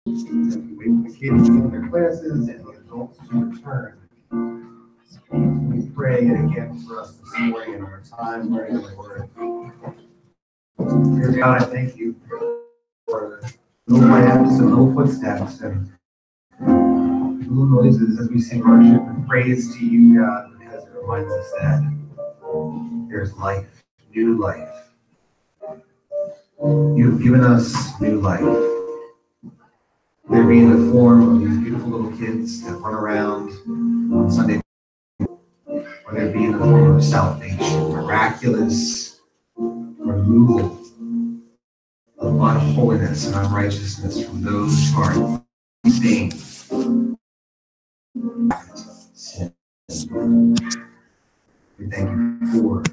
Wait for the kids to get their classes and the adults to return. We pray it again for us this morning in our time learning the Word. Dear God, I thank you for little lamps and little footsteps and little noises as we sing worship and praise to you, God, because it reminds us that there's life, new life. You've given us new life. Whether it be in the form of these beautiful little kids that run around on Sunday, whether it be in the form of salvation, miraculous removal of unholiness and unrighteousness from those who are stained sin. We thank you for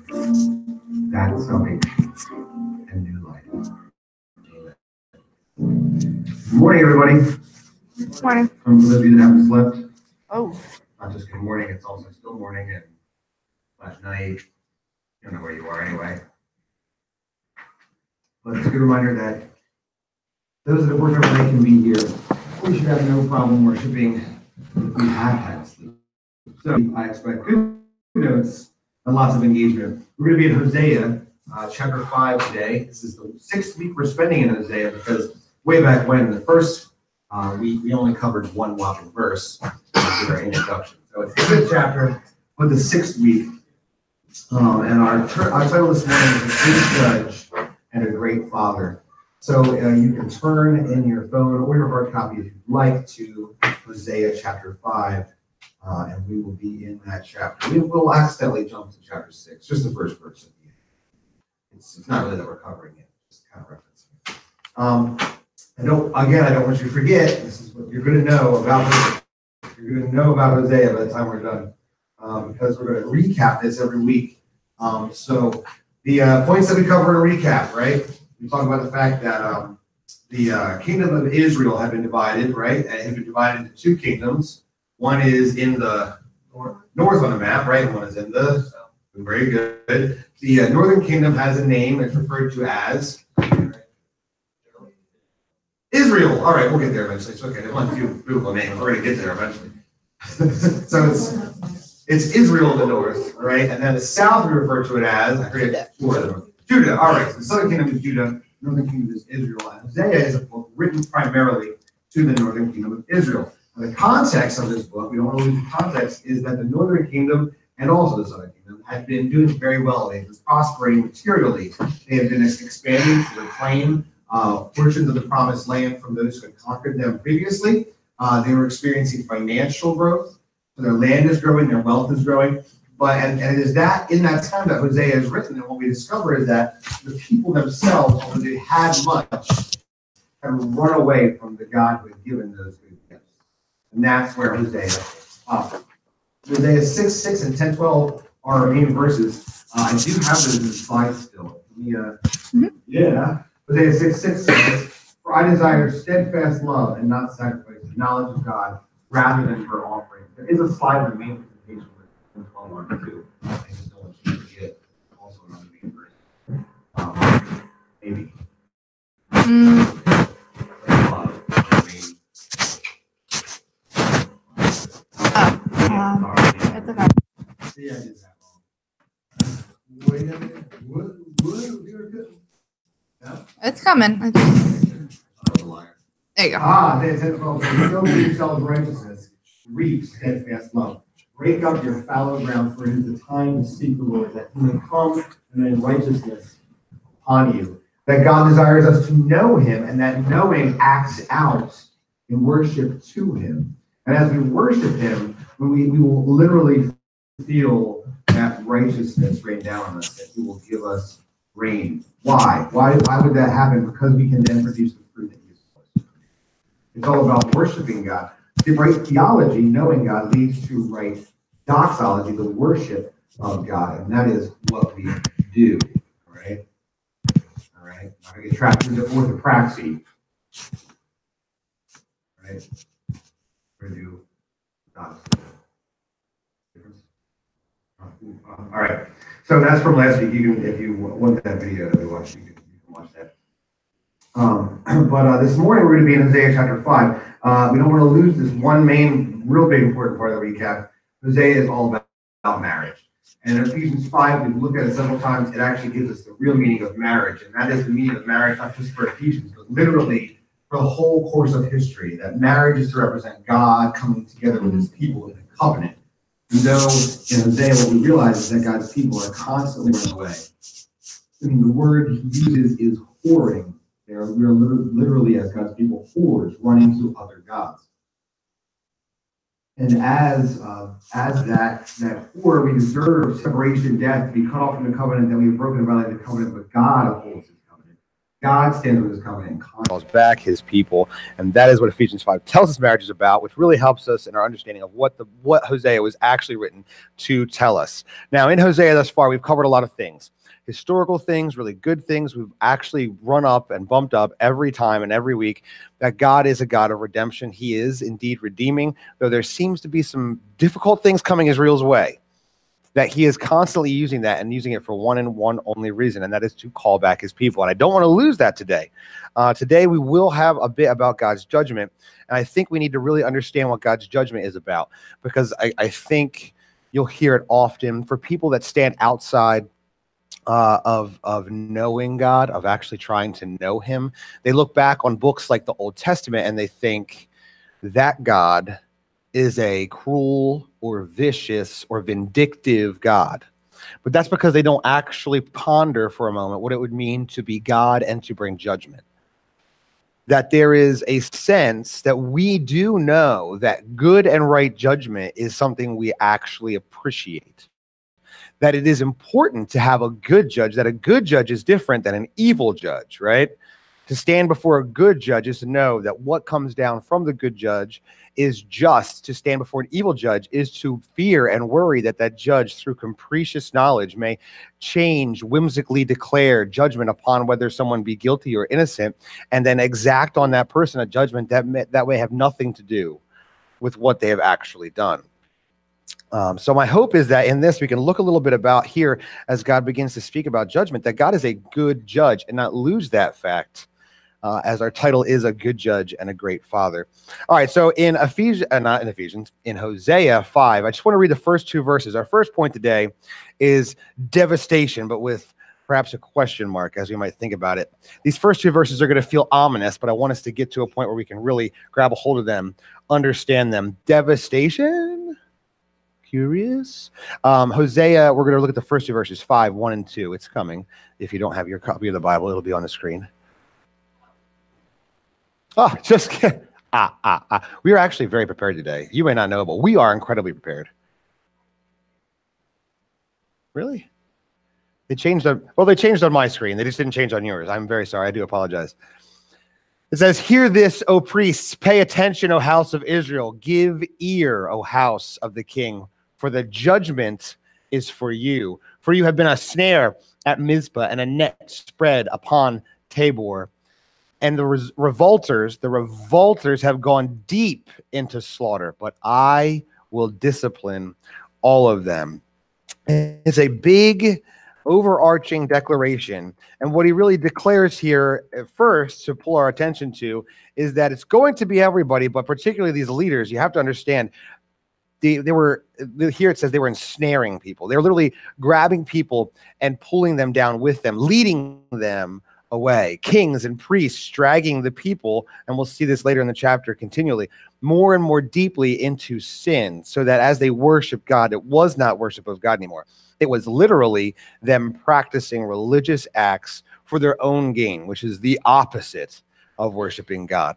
that salvation and new life. Good morning, everybody. Good morning. For those of you that haven't slept, Oh. not just good morning, it's also still morning, and last night, you don't know where you are anyway. But it's a good reminder that those that worship today can be here. We should have no problem worshiping if we have had sleep. So I expect good notes and lots of engagement. We're going to be in HOSEA chapter 5 today. This is the 6th week we're spending in HOSEA because way back when, in the first week, we only covered one whopping verse in our introduction. So it's a good chapter, but the 6th week. And our title this morning is A Great Judge and a Great Father. So you can turn in your phone or your hard copy if you'd like to HOSEA chapter 5, and we will be in that chapter. We will accidentally jump to chapter 6, just the first verse at the end. It's not really that we're covering it, just kind of referencing it. I don't want you to forget, this is what you're going to know about HOSEA. You're going to know about HOSEA by the time we're done, because we're going to recap this every week. So the points that we cover in recap, right? We talk about the fact that the kingdom of Israel had been divided, right? And it had been divided into two kingdoms. One is in the north on the map, right? And one is in the south. Very good. The northern kingdom has a name. It's referred to as Israel. All right, we'll get there eventually. It's okay. There's only a few Google names. We're going to get there eventually. So it's Israel in the north, right? And then the south we refer to it as, I forget four of them. Judah. All right, so the southern kingdom is Judah, northern kingdom is Israel. And HOSEA is a book written primarily to the northern kingdom of Israel. And the context of this book, we don't want to lose the context, is that the northern kingdom and also the southern kingdom had been doing very well. They had been prospering materially. They had been expanding to reclaim portions of the promised land from those who had conquered them previously. They were experiencing financial growth. So their land is growing, their wealth is growing. And it is that in that time that HOSEA is written, and what we discover is that the people themselves, although they had much, had run away from the God who had given those good gifts. And that's where HOSEA is. HOSEA 6, 6, and 10, 12 are our main verses. I do have those in the slides still. Yeah. HOSEA 6, 6 says, "For I desire steadfast love and not sacrifice, the knowledge of God, rather than burnt offerings." There is a slide in the main presentation with 12 on it too. I just don't want you to forget also another main verse. Maybe. It's okay. See, I did that wrong. Wait a minute. What? You're good. No? It's coming. I was a liar. There you go. They said, "Well, sow for yourselves righteousness, reap steadfast love. Break up your fallow ground, for it is the time to seek the Lord, that he may come and in righteousness upon you." That God desires us to know him, and that knowing acts out in worship to him. And as we worship him, we will literally feel that righteousness rain down on us, that he will give us rain. Why? Why would that happen? Because we can then produce the fruit that he is supposed to. It's all about worshiping God. The right theology, knowing God, leads to right doxology, the worship of God, and that is what we do. All right? All right? I'm going to get trapped into orthopraxy. All right? We're going to do doxology. All right. So that's from last week. You can, if you want that video that we watched, you can watch that. But this morning we're going to be in Hosea chapter 5. We don't want to lose this one main, real big important part of the recap. Hosea is all about marriage. And in Ephesians 5, we've looked at it several times, it actually gives us the real meaning of marriage. And that is the meaning of marriage, not just for Ephesians, but literally for the whole course of history. That marriage is to represent God coming together with his people in a covenant. And though in Hosea, what we realize is that God's people are constantly running away. I mean, the word he uses is whoring. We are literally, as God's people, whores, running to other gods. And as that whore, we deserve separation, death, to be cut off from the covenant, that we have broken and violated the covenant, but God upholds his covenant. God stands with his covenant and calls back his people. And that is what Ephesians 5 tells us marriage is about, which really helps us in our understanding of what Hosea was actually written to tell us. Now, in Hosea thus far, we've covered a lot of things. Historical things, really good things. We've actually run up and bumped up every time and every week that God is a God of redemption. He is indeed redeeming, though there seems to be some difficult things coming Israel's way, that he is constantly using that and using it for one and one only reason, and that is to call back his people. And I don't want to lose that today. Today we will have a bit about God's judgment, and I think we need to really understand what God's judgment is about, because I think you'll hear it often for people that stand outside of knowing God, of actually trying to know him. They look back on books like the Old Testament and they think that God is a cruel or vicious or vindictive God. But that's because they don't actually ponder for a moment what it would mean to be God and to bring judgment. That there is a sense that we do know that good and right judgment is something we actually appreciate. That it is important to have a good judge, that a good judge is different than an evil judge, right? To stand before a good judge is to know that what comes down from the good judge is just. To stand before an evil judge is to fear and worry that that judge, through capricious knowledge, may change, whimsically declare judgment upon whether someone be guilty or innocent, and then exact on that person a judgment that may have nothing to do with what they have actually done. So my hope is that in this, we can look a little bit about here as God begins to speak about judgment, that God is a good judge and not lose that fact, as our title is a good judge and a great father. All right, so in in Hosea 5, I just want to read the first two verses. Our first point today is devastation, but with perhaps a question mark as we might think about it. These first two verses are going to feel ominous, but I want us to get to a point where we can really grab a hold of them, understand them. Devastation? Curious? Hosea, we're going to look at the first two verses, 5, 1 and 2. It's coming. If you don't have your copy of the Bible, it'll be on the screen. Oh, just kidding. We are actually very prepared today. You may not know, but we are incredibly prepared. Really? They changed on my screen. They just didn't change on yours. I'm very sorry. I do apologize. It says, "Hear this, O priests, pay attention, O house of Israel. Give ear, O house of the king, for the judgment is for you. For you have been a snare at Mizpah and a net spread upon Tabor. And the revolters have gone deep into slaughter, but I will discipline all of them." It's a big, overarching declaration. And what he really declares here at first to pull our attention to is that it's going to be everybody, but particularly these leaders. You have to understand, here it says they were ensnaring people. They're literally grabbing people and pulling them down with them, leading them away. Kings and priests dragging the people, and we'll see this later in the chapter continually, more and more deeply into sin, so that as they worship God, it was not worship of God anymore. It was literally them practicing religious acts for their own gain, which is the opposite of worshiping God.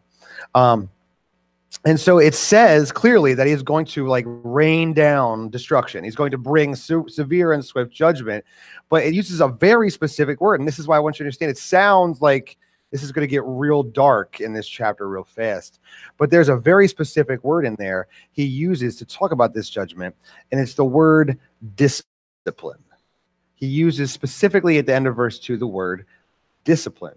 And so it says clearly that he is going to rain down destruction. He's going to bring severe and swift judgment, but it uses a very specific word. And this is why I want you to understand. It sounds like this is going to get real dark in this chapter real fast, but there's a very specific word in there he uses to talk about this judgment. And it's the word discipline. He uses specifically at the end of verse 2, the word discipline.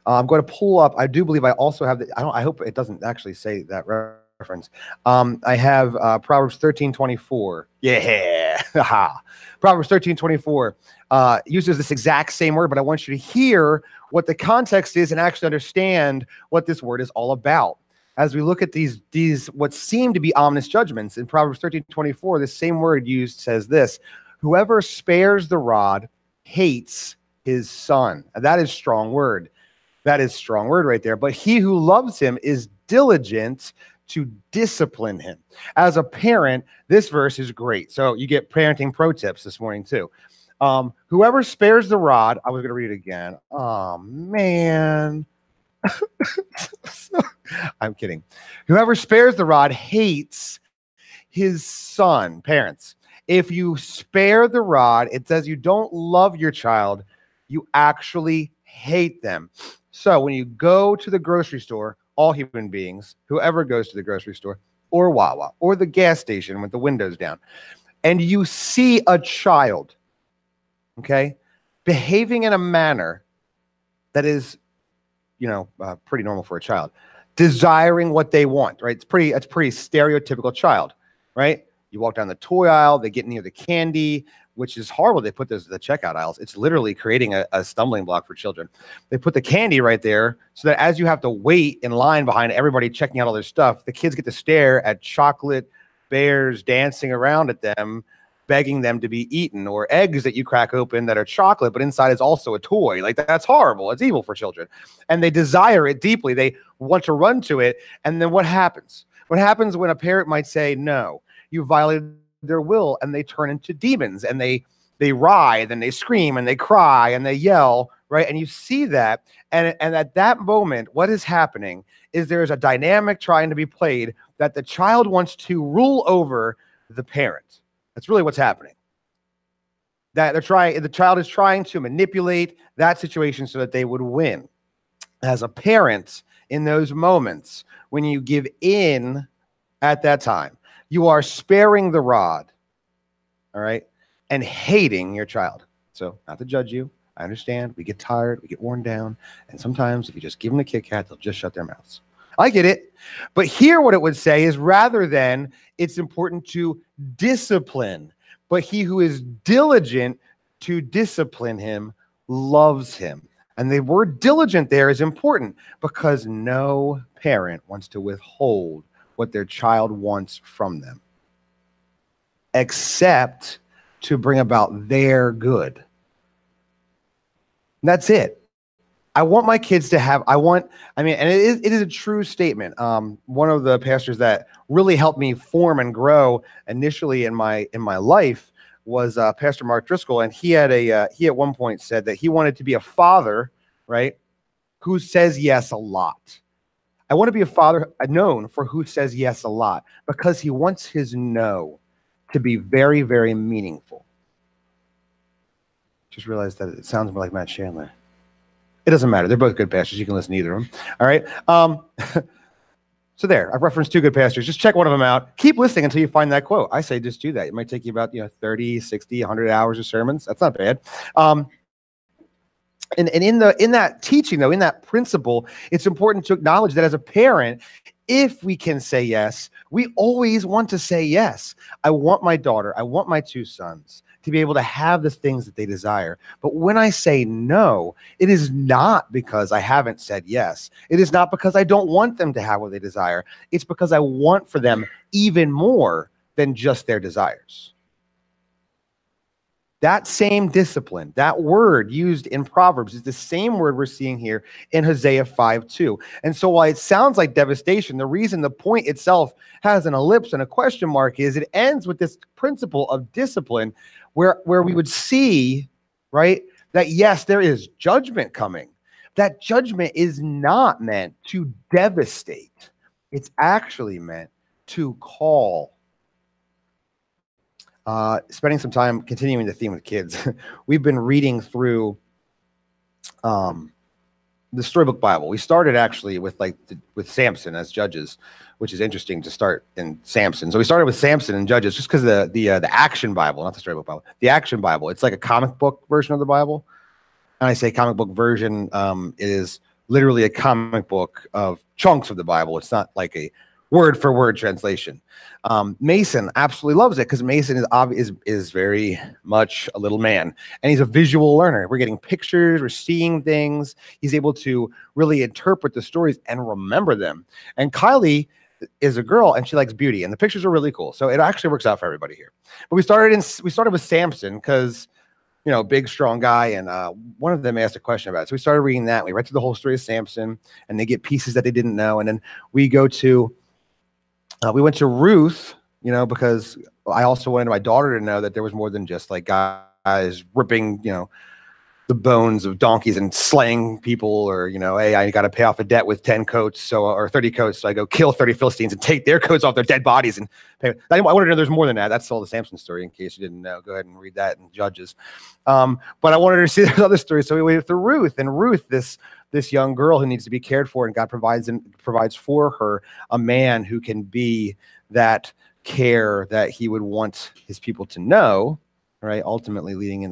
I'm going to pull up. I do believe I also have I hope it doesn't actually say that reference. I have Proverbs 13:24. Yeah. Proverbs 13:24. uses this exact same word, but I want you to hear what the context is and actually understand what this word is all about. As we look at these what seem to be ominous judgments, in Proverbs 13:24, the same word used says this: whoever spares the rod hates his son. And that is strong word. That is strong word right there. But he who loves him is diligent to discipline him. As a parent, this verse is great. So you get parenting pro tips this morning too. Whoever spares the rod, I was going to read it again. Oh, man. I'm kidding. Whoever spares the rod hates his son. Parents, if you spare the rod, it says you don't love your child, you actually hate them. So when you go to the grocery store, all human beings, whoever goes to the grocery store or Wawa or the gas station with the windows down, and you see a child, okay, behaving in a manner that is, pretty normal for a child, desiring what they want, right? It's pretty stereotypical child, right? You walk down the toy aisle, they get near the candy, which is horrible. They put those at the checkout aisles. It's literally creating a stumbling block for children. They put the candy right there so that as you have to wait in line behind everybody checking out all their stuff, the kids get to stare at chocolate bears dancing around at them, begging them to be eaten, or eggs that you crack open that are chocolate, but inside is also a toy. Like, that's horrible. It's evil for children. And they desire it deeply. They want to run to it. And then what happens? What happens when a parent might say, no, you violated their will, and they turn into demons, and they writhe, and they scream, and they cry, and they yell, right? And you see that. And at that moment, what is happening is there's a dynamic trying to be played that the child wants to rule over the parent. That's really what's happening. That the child is trying to manipulate that situation so that they would win. As a parent, in those moments, when you give in at that time, you are sparing the rod, all right, and hating your child. So, not to judge you, I understand. We get tired, we get worn down, and sometimes if you just give them a Kit Kat, they'll just shut their mouths. I get it. But here what it would say is, rather than it's important to discipline, but he who is diligent to discipline him loves him. And the word diligent there is important because no parent wants to withhold what their child wants from them, except to bring about their good. And that's it. I want my kids to have, and it is a true statement. One of the pastors that really helped me form and grow initially in my life was Pastor Mark Driscoll. And he at one point said that he wanted to be a father, right, who says yes a lot. I want to be a father known for who says yes a lot, because he wants his no to be very, very meaningful. Just realized that it sounds more like Matt Chandler. It doesn't matter. They're both good pastors. You can listen to either of them. All right. So there, I've referenced two good pastors. Just check one of them out. Keep listening until you find that quote. I say just do that. It might take you about 30, 60, 100 hours of sermons. That's not bad. And in that teaching, though, in that principle, it's important to acknowledge that as a parent, if we can say yes, we always want to say yes. I want my daughter, I want my two sons to be able to have the things that they desire. But when I say no, it is not because I haven't said yes. It is not because I don't want them to have what they desire. It's because I want for them even more than just their desires. That same discipline, that word used in Proverbs is the same word we're seeing here in Hosea 5:2. And so while it sounds like devastation, the reason the point itself has an ellipse and a question mark is it ends with this principle of discipline where we would see, right, that yes, there is judgment coming. That judgment is not meant to devastate. It's actually meant to call. Spending some time continuing the theme with kids. We've been reading through the storybook Bible. We started actually with with Samson as Judges, which is interesting to start in Samson. So we started with Samson and Judges just because the action Bible, not the storybook Bible, the action Bible. It's like a comic book version of the Bible. And I say comic book version, it is literally a comic book of chunks of the Bible. It's not like a word for word translation. Mason absolutely loves it because Mason is very much a little man, and he's a visual learner. We're getting pictures, we're seeing things. He's able to really interpret the stories and remember them. And Kylie is a girl, and she likes beauty, and the pictures are really cool. So it actually works out for everybody here. But we started with Samson because, you know, big, strong guy, and one of them asked a question about it. So we started reading that. We read through the whole story of Samson, and they get pieces that they didn't know. And then we went to Ruth, you know, because I also wanted my daughter to know that there was more than just like guys ripping, you know, the bones of donkeys and slaying people, or, you know, hey, I got to pay off a debt with 10 coats, or 30 coats. So I go kill 30 Philistines and take their coats off their dead bodies and pay. I wanted to know there's more than that. That's all the Samson story, in case you didn't know. Go ahead and read that in Judges. But I wanted to see the other stories. So we waited through Ruth, and Ruth, this young girl who needs to be cared for, and God provides for her a man who can be that care that he would want his people to know, right? Ultimately leading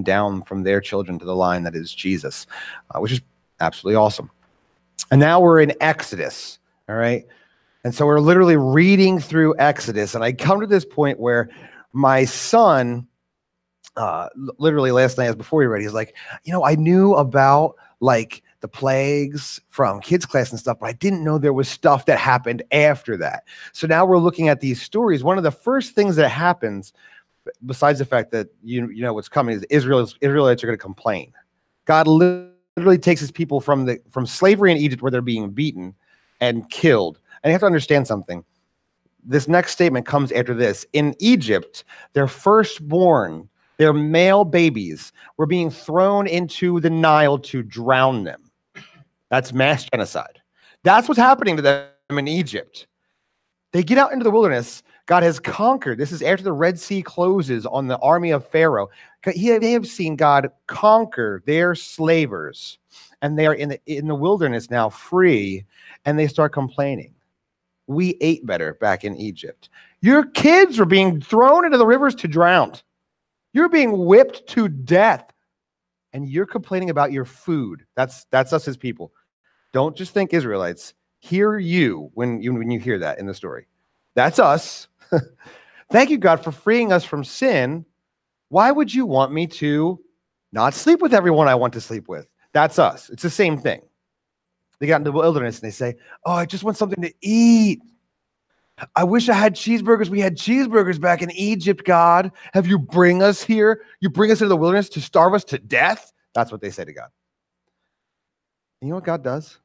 down from their children to the line that is Jesus, which is absolutely awesome. And now we're in Exodus, all right? And so we're literally reading through Exodus, and I come to this point where my son, literally last night, as before he read, he's like, you know, I knew about like the plagues from kids class and stuff, but I didn't know there was stuff that happened after that. So now we're looking at these stories. One of the first things that happens, besides the fact that you know what's coming, is Israelites are going to complain. God literally takes his people from slavery in Egypt, where they're being beaten and killed. And you have to understand something. This next statement comes after this. In Egypt, their firstborn, their male babies, were being thrown into the Nile to drown them. That's mass genocide. That's what's happening to them in Egypt. They get out into the wilderness. God has conquered. This is after the Red Sea closes on the army of Pharaoh. They have seen God conquer their slavers, and they are in the wilderness now, free, and they start complaining. We ate better back in Egypt. Your kids were being thrown into the rivers to drown. You're being whipped to death, and you're complaining about your food. That's us as people. Don't just think Israelites. Hear you when you hear that in the story. That's us. Thank you, God, for freeing us from sin. Why would you want me to not sleep with everyone I want to sleep with? That's us. It's the same thing. They got into the wilderness and they say, oh, I just want something to eat. I wish I had cheeseburgers. We had cheeseburgers back in Egypt, God. Have you bring us here? You bring us into the wilderness to starve us to death? That's what they say to God. And you know what God does?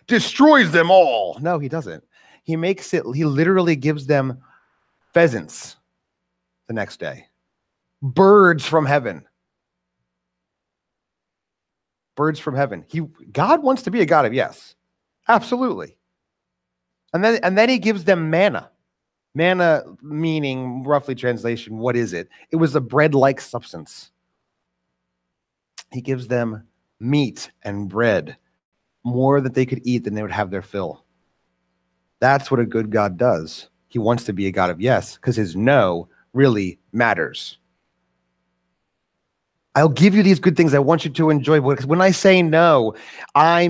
Destroys them all. No, he doesn't. He literally gives them pheasants the next day. Birds from heaven. Birds from heaven. God wants to be a God of yes. Absolutely. And then he gives them manna. Manna meaning, roughly translation, what is it? It was a bread-like substance. He gives them meat and bread, more that they could eat than they would have their fill. That's what a good God does. He wants to be a God of yes, because his no really matters. I'll give you these good things I want you to enjoy. Because when I say no, I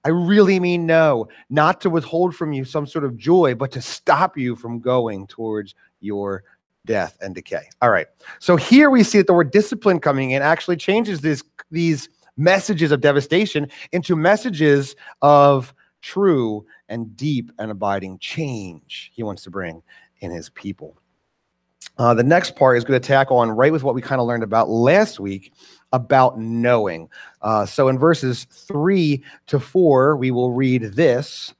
really mean no, not to withhold from you some sort of joy, but to stop you from going towards your death and decay. All right. So here we see that the word discipline coming in actually changes these messages of devastation into messages of true and deep and abiding change he wants to bring in his people. The next part is going to tackle on right with what we kind of learned about last week about knowing. So in verses 3 to 4, we will read this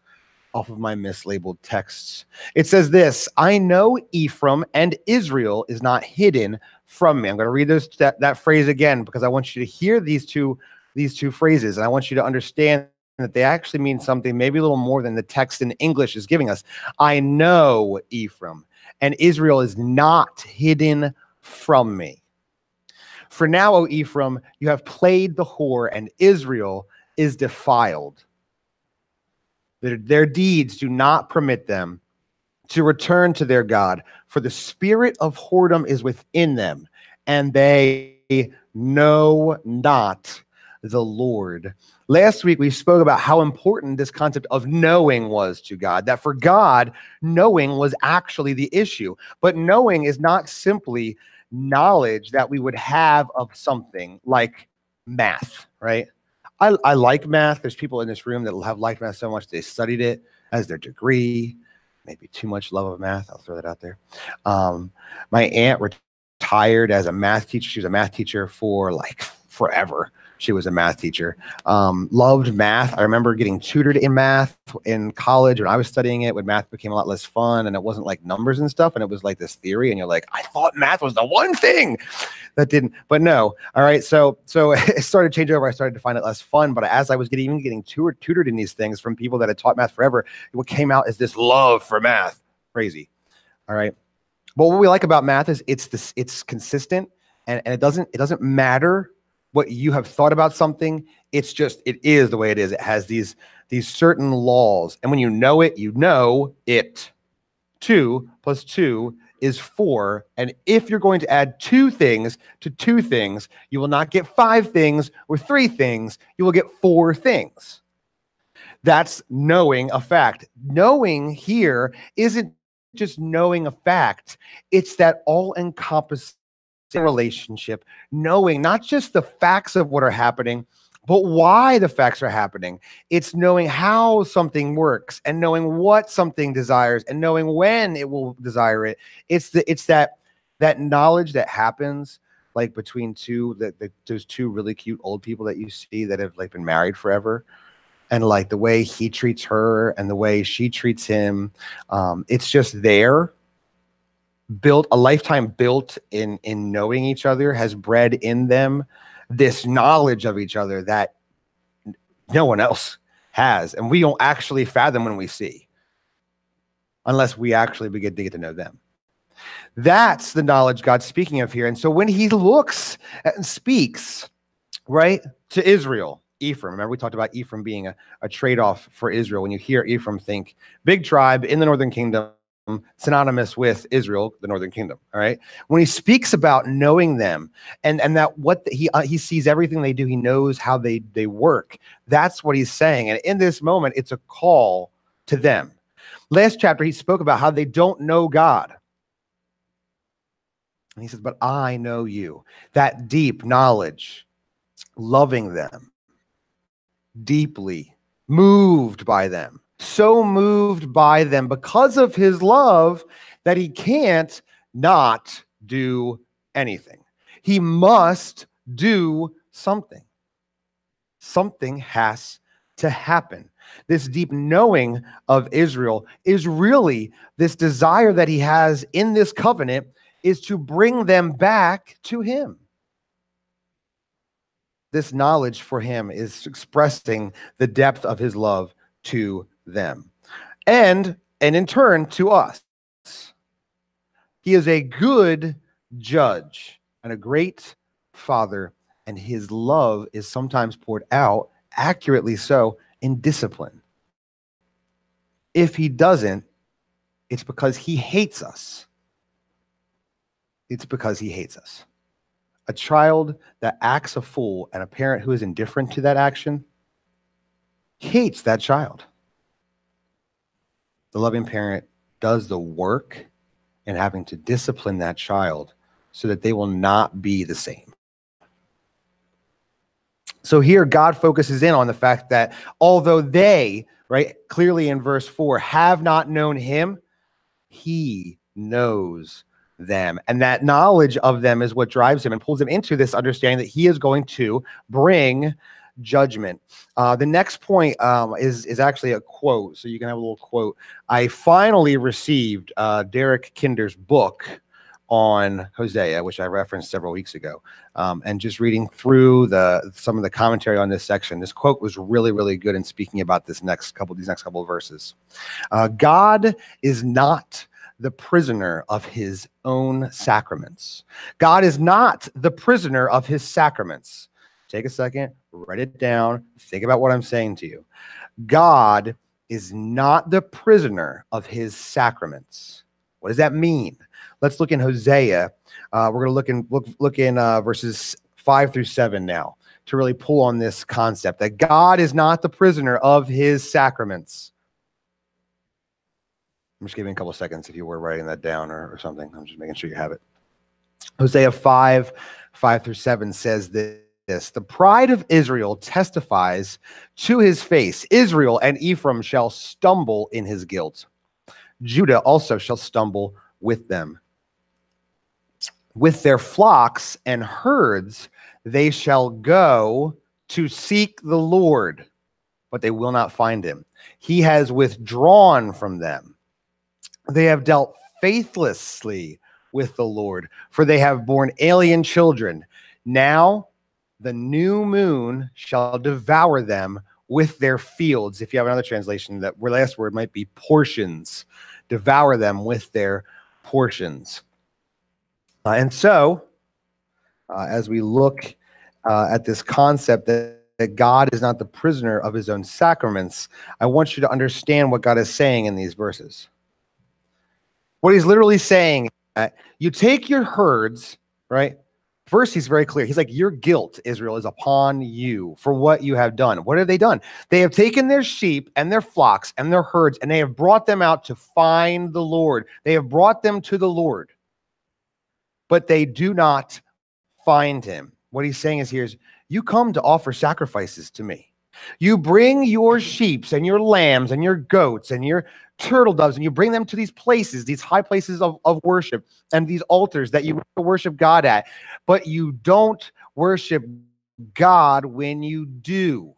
off of my mislabeled texts. It says this: I know Ephraim and Israel is not hidden from me. I'm going to read that phrase again because I want you to hear these two phrases, and I want you to understand that they actually mean something maybe a little more than the text in English is giving us. I know Ephraim and Israel is not hidden from me. For now, O Ephraim, you have played the whore, and Israel is defiled. Their deeds do not permit them to return to their God, for the spirit of whoredom is within them, and they know not the Lord. Last week, we spoke about how important this concept of knowing was to God, that for God, knowing was actually the issue. But knowing is not simply knowledge that we would have of something like math, right? I like math. There's people in this room that have liked math so much they studied it as their degree. Maybe too much love of math. I'll throw that out there. My aunt retired as a math teacher. She was a math teacher for like forever. She was a math teacher. Loved math. I remember getting tutored in math in college when I was studying it, when math became a lot less fun and it wasn't like numbers and stuff. And it was like this theory. And you're like, I thought math was the one thing that didn't, but no. All right. So it started to change over. I started to find it less fun. But as I was getting tutored in these things from people that had taught math forever, what came out is this love for math. Crazy. All right. But what we like about math is it's consistent and it doesn't matter what you have thought about something. It is the way it is. It has these certain laws. And when you know it, you know it. 2 + 2 is 4. And if you're going to add 2 things to 2 things, you will not get 5 things or 3 things. You will get 4 things. That's knowing a fact. Knowing here isn't just knowing a fact. It's that all-encompassing relationship, knowing not just the facts of what are happening, but why the facts are happening. It's knowing how something works and knowing what something desires and knowing when it will desire it. It's that knowledge that happens like between those 2 really cute old people that you see that have like been married forever. And like the way he treats her and the way she treats him, it's just there. A lifetime built in knowing each other has bred in them this knowledge of each other that no one else has. And we don't actually fathom when we see, unless we actually begin to get to know them. That's the knowledge God's speaking of here. And so when he looks and speaks, right, to Israel, Ephraim, remember we talked about Ephraim being a trade-off for Israel. When you hear Ephraim, think big tribe in the northern kingdom, synonymous with Israel, the northern kingdom. All right. When he speaks about knowing them and that what he sees everything they do, he knows how they work. That's what he's saying. And in this moment, it's a call to them. Last chapter, he spoke about how they don't know God. And he says, but I know you. That deep knowledge, loving them, deeply moved by them. So moved by them because of his love that he can't not do anything. He must do something. Something has to happen. This deep knowing of Israel is really this desire that he has in this covenant is to bring them back to him. This knowledge for him is expressing the depth of his love to them. And in turn to us. He is a good judge and a great father, and his love is sometimes poured out, accurately so, in discipline. If he doesn't, it's because he hates us. It's because he hates us. A child that acts a fool and a parent who is indifferent to that action hates that child. The loving parent does the work in having to discipline that child so that they will not be the same. So here God focuses in on the fact that although they, right, clearly in verse 4, have not known him, he knows them. And that knowledge of them is what drives him and pulls him into this understanding that he is going to bring judgment. The next point is actually a quote. So you can have a little quote. I finally received Derek Kinder's book on HOSEA, which I referenced several weeks ago. And just reading through some of the commentary on this section, this quote was really, really good in speaking about these next couple of verses. God is not the prisoner of his own sacraments. God is not the prisoner of his sacraments. Take a second, write it down, think about what I'm saying to you. God is not the prisoner of his sacraments. What does that mean? Let's look in HOSEA. We're going to look in verses 5 through 7 now. to really pull on this concept that God is not the prisoner of his sacraments. I'm just giving a couple of seconds if you were writing that down or something. I'm just making sure you have it. Hosea 5:5-7 says this: the pride of Israel testifies to his face. Israel and Ephraim shall stumble in his guilt. Judah also shall stumble with them. With their flocks and herds, they shall go to seek the Lord, but they will not find him. He has withdrawn from them. They have dealt faithlessly with the Lord, for they have borne alien children. Now the new moon shall devour them with their fields. If you have another translation, that last word might be portions. Devour them with their portions. And so, as we look at this concept that God is not the prisoner of his own sacraments, I want you to understand what God is saying in these verses. What he's literally saying, you take your herds, right? First, he's very clear. He's like, your guilt, Israel, is upon you for what you have done. What have they done? They have taken their sheep and their flocks and their herds, and they have brought them out to find the Lord. They have brought them to the Lord, but they do not find him. What he's saying is you come to offer sacrifices to me. You bring your sheep and your lambs and your goats and your turtle doves, and you bring them to these places, these high places of worship and these altars that you worship God at, but you don't worship God when you do.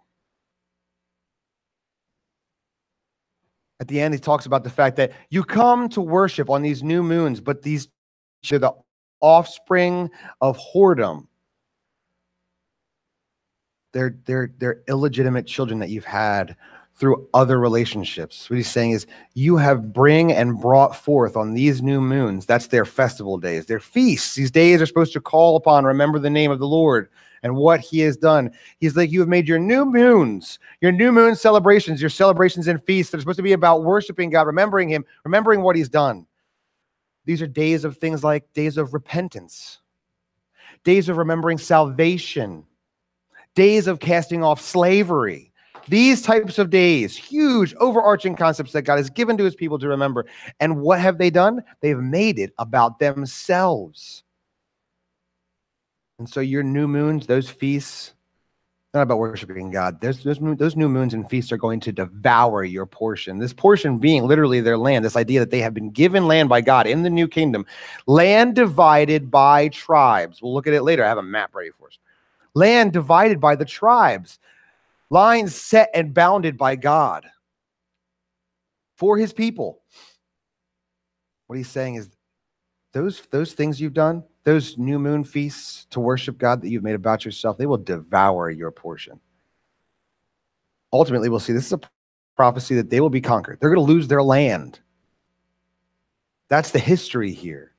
At the end, he talks about the fact that you come to worship on these new moons, but these are the offspring of whoredom. They're illegitimate children that you've had through other relationships. What he's saying is you have brought forth on these new moons. That's their festival days, their feasts. These days are supposed to call upon, remember the name of the Lord and what he has done. He's like, you have made your new moon celebrations, your celebrations and feasts that are supposed to be about worshiping God, remembering him, remembering what he's done. These are days of things like days of repentance, days of remembering salvation, days of casting off slavery. These types of days, huge overarching concepts that God has given to his people to remember. And what have they done? They've made it about themselves. And so your new moons, those feasts, not about worshiping God. Those new moons and feasts are going to devour your portion. This portion being literally their land, this idea that they have been given land by God in the new kingdom, land divided by tribes. We'll look at it later. I have a map ready for us. Land divided by the tribes. Lines set and bounded by God for his people. What he's saying is those things you've done, those new moon feasts to worship God that you've made about yourself, they will devour your portion. Ultimately, we'll see this is a prophecy that they will be conquered. They're going to lose their land. That's the history here.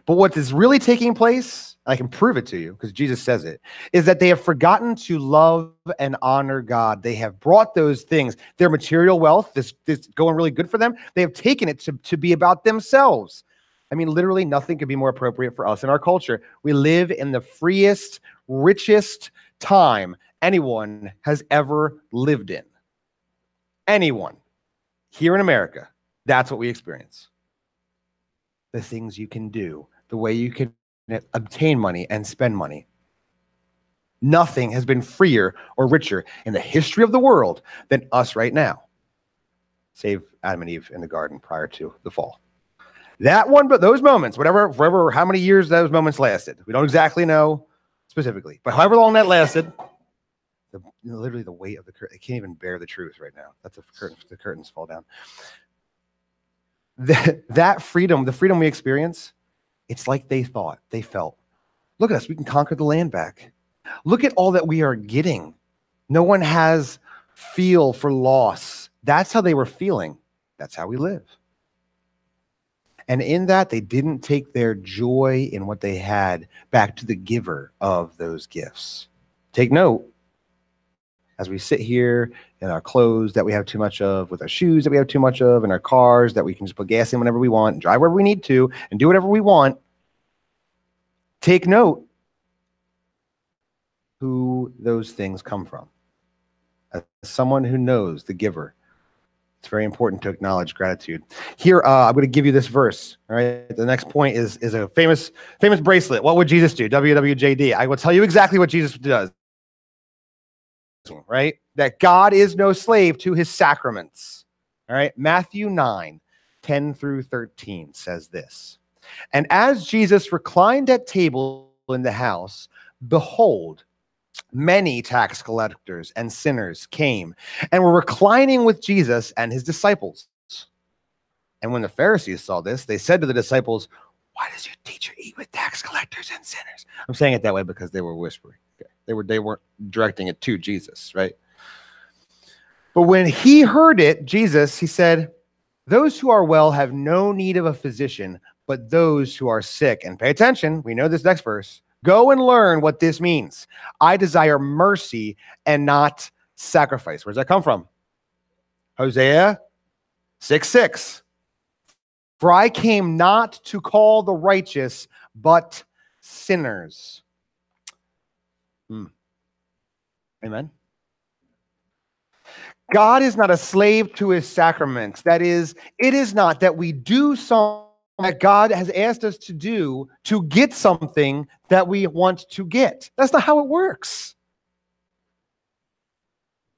But what is really taking place, I can prove it to you because Jesus says it, is that they have forgotten to love and honor God. They have brought those things, their material wealth, this going really good for them. They have taken it to be about themselves. I mean, literally nothing could be more appropriate for us in our culture. We live in the freest, richest time anyone has ever lived in. Anyone here in America, that's what we experience. The things you can do, the way you can obtain money and spend money. Nothing has been freer or richer in the history of the world than us right now, save Adam and Eve in the garden prior to the fall. That one, but those moments, forever, how many years those moments lasted, we don't exactly know specifically, but however long that lasted, literally the weight of the curtain, I can't even bear the truth right now. That's a curtain, the curtains fall down. That freedom, the freedom we experience, it's like they felt, look at us, we can conquer the land back. Look at all that we are getting. No one has feel for loss. That's how they were feeling. That's how we live. And in that, they didn't take their joy in what they had back to the giver of those gifts. Take note, as we sit here in our clothes that we have too much of, with our shoes that we have too much of, in our cars that we can just put gas in whenever we want, and drive wherever we need to, and do whatever we want. Take note, who those things come from. As someone who knows the giver, it's very important to acknowledge gratitude. Here, I'm going to give you this verse. All right. The next point is a famous bracelet. What would Jesus do? WWJD. I will tell you exactly what Jesus does. Right? That God is no slave to his sacraments. All right. Matthew 9:10-13 says this. And as Jesus reclined at table in the house, behold, many tax collectors and sinners came and were reclining with Jesus and his disciples. And when the Pharisees saw this, they said to the disciples, why does your teacher eat with tax collectors and sinners? I'm saying it that way because they were whispering. Okay. They weren't directing it to Jesus, right? But when he heard it, Jesus, he said, those who are well have no need of a physician, but those who are sick. And pay attention, we know this next verse. Go and learn what this means. I desire mercy and not sacrifice. Where does that come from? HOSEA 6:6. For I came not to call the righteous, but sinners. Amen. God is not a slave to his sacraments. That is, it is not that we do something that God has asked us to do to get something that we want to get. That's not how it works.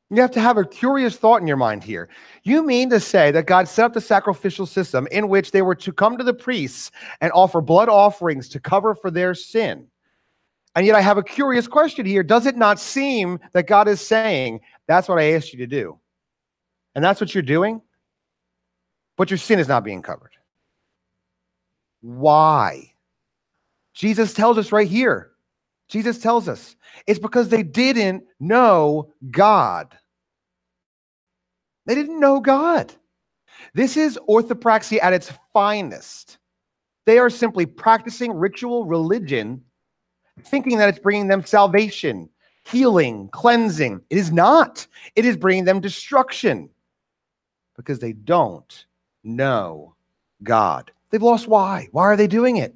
You have to have a curious thought in your mind here. You mean to say that God set up the sacrificial system in which they were to come to the priests and offer blood offerings to cover for their sin? And yet I have a curious question here. Does it not seem that God is saying, that's what I asked you to do, and that's what you're doing, but your sin is not being covered? Why? Jesus tells us right here. Jesus tells us it's because they didn't know God. They didn't know God. This is orthopraxy at its finest. They are simply practicing ritual religion, thinking that it's bringing them salvation, healing, cleansing. It is not. It is bringing them destruction because they don't know God. They've lost why. Why are they doing it?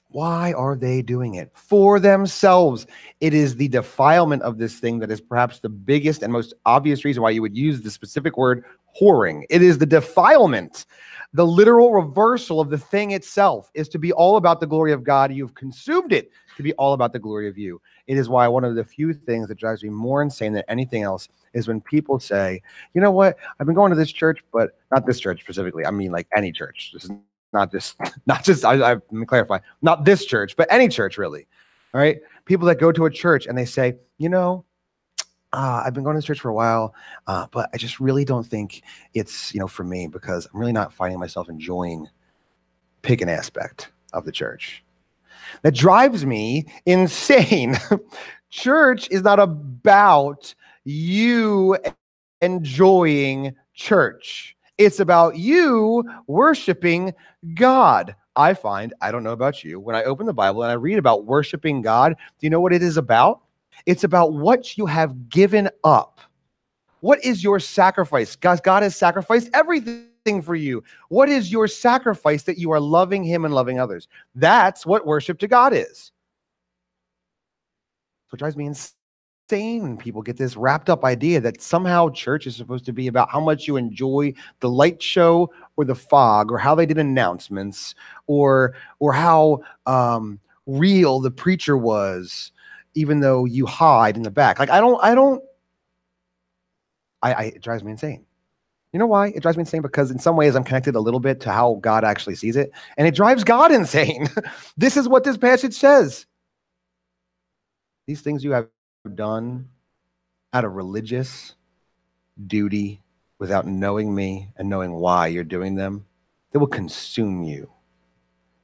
Why are they doing it? For themselves. It is the defilement of this thing that is perhaps the biggest and most obvious reason why you would use the specific word whoring. It is the defilement. The literal reversal of the thing itself is to be all about the glory of God. You've consumed it to be all about the glory of you. It is why one of the few things that drives me more insane than anything else is when people say, you know what, I've been going to this church, but not this church specifically. I mean like any church. This is not just, let me clarify, not this church, but any church really. All right. People that go to a church and they say, you know, I've been going to this church for a while, but I just really don't think it's, for me because I'm really not finding myself enjoying pick an aspect of the church. That drives me insane. Church is not about you enjoying church. It's about you worshiping God. I don't know about you, when I open the Bible and I read about worshiping God, do you know what it is about? It's about what you have given up. What is your sacrifice? God has sacrificed everything for you. What is your sacrifice that you are loving him and loving others? That's what worship to God is. So it drives me insane when people get this wrapped up idea that somehow church is supposed to be about how much you enjoy the light show or the fog or how they did announcements or how real the preacher was, even though you hide in the back. Like, it drives me insane. You know why? It drives me insane because in some ways I'm connected a little bit to how God actually sees it. And it drives God insane. This is what this passage says. These things you have done out of religious duty without knowing me and knowing why you're doing them, they will consume you.